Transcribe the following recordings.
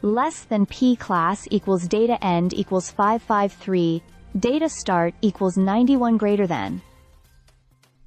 less than P class equals data end equals 553, data start equals 91 greater than.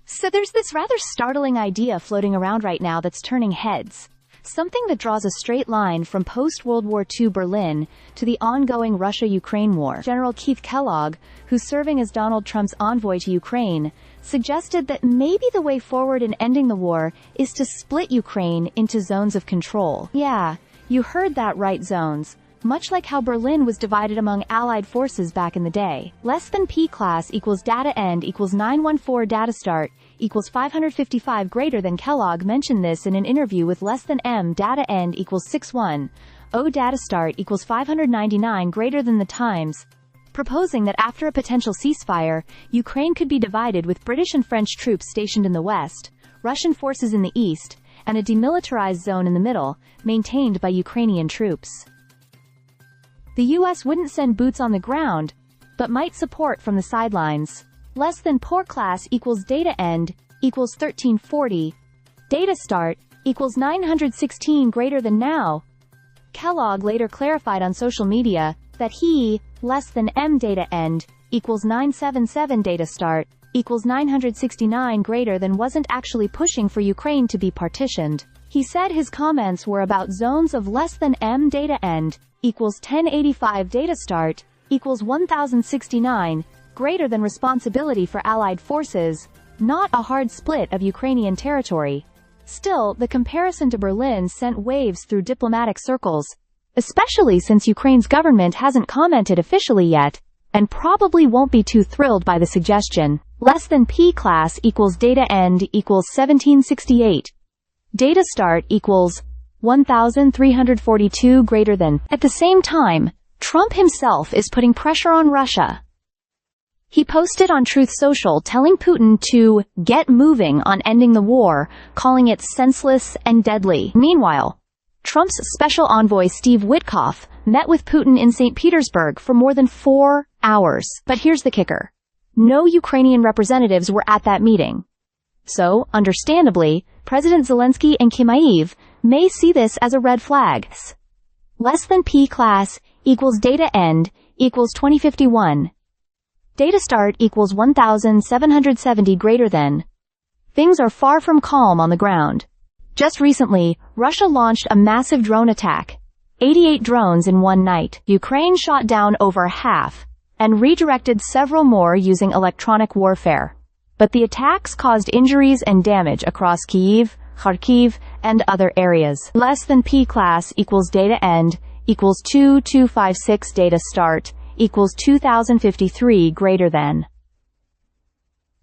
So there's this rather startling idea floating around right now that's turning heads. Something that draws a straight line from post-World War II Berlin to the ongoing Russia-Ukraine war. General Keith Kellogg, who's serving as Donald Trump's envoy to Ukraine, suggested that maybe the way forward in ending the war is to split Ukraine into zones of control. Yeah, you heard that right, zones. Much like how Berlin was divided among Allied forces back in the day. Less than P class equals data end equals 914 data start equals 555 greater than. Kellogg mentioned this in an interview with less than M data end equals 610 data start equals 599 greater than the Times, proposing that after a potential ceasefire, Ukraine could be divided with British and French troops stationed in the west, Russian forces in the east, and a demilitarized zone in the middle, maintained by Ukrainian troops. The U.S. wouldn't send boots on the ground, but might support from the sidelines. Less than poor class equals data end equals 1340, data start equals 916 greater than now. Kellogg later clarified on social media that he, less than M data end equals 977 data start equals 969 greater than, wasn't actually pushing for Ukraine to be partitioned. He said his comments were about zones of less than M data end equals 1085 data start equals 1069 greater than responsibility for Allied forces, not a hard split of Ukrainian territory. Still, the comparison to Berlin sent waves through diplomatic circles, especially since Ukraine's government hasn't commented officially yet, and probably won't be too thrilled by the suggestion. Less than P class equals data end equals 1768, data start equals 1342 greater than. At the same time, Trump himself is putting pressure on Russia. He posted on Truth Social telling Putin to get moving on ending the war, calling it senseless and deadly. Meanwhile, Trump's special envoy Steve Witkoff met with Putin in St. Petersburg for more than 4 hours. But here's the kicker. No Ukrainian representatives were at that meeting. So, understandably, President Zelensky and Chimaev may see this as a red flag. Less than P class equals data end equals 2051. Data start equals 1770 greater than. Things are far from calm on the ground. Just recently, Russia launched a massive drone attack. 88 drones in one night. Ukraine shot down over half, and redirected several more using electronic warfare. But the attacks caused injuries and damage across Kyiv, Kharkiv, and other areas. Less than P class equals data end equals 2256 data start equals 2053 greater than.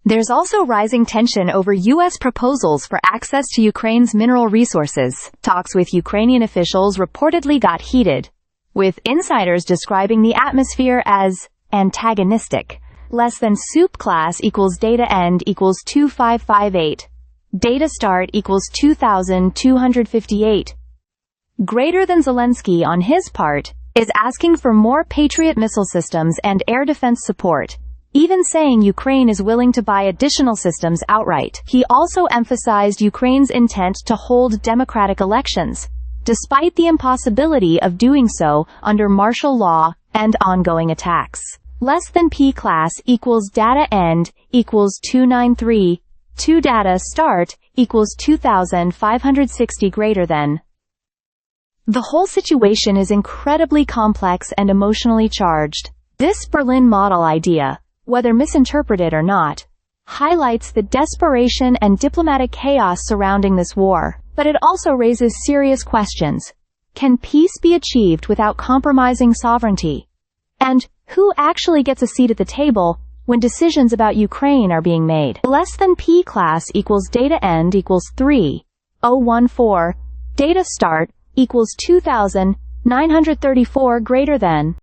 There's also rising tension over U.S. proposals for access to Ukraine's mineral resources. Talks with Ukrainian officials reportedly got heated, with insiders describing the atmosphere as antagonistic. Less than soup class equals data end equals 2558. Data start equals 2258. Greater than. Zelensky, on his part, is asking for more Patriot missile systems and air defense support, even saying Ukraine is willing to buy additional systems outright. He also emphasized Ukraine's intent to hold democratic elections, despite the impossibility of doing so under martial law and ongoing attacks. Less than P class equals data end equals 293, 2 data start equals 2560 greater than. The whole situation is incredibly complex and emotionally charged. This Berlin model idea, whether misinterpreted or not, highlights the desperation and diplomatic chaos surrounding this war. But it also raises serious questions. Can peace be achieved without compromising sovereignty? And who actually gets a seat at the table when decisions about Ukraine are being made? Less than P class equals data end equals 3014, data start equals 2934 greater than.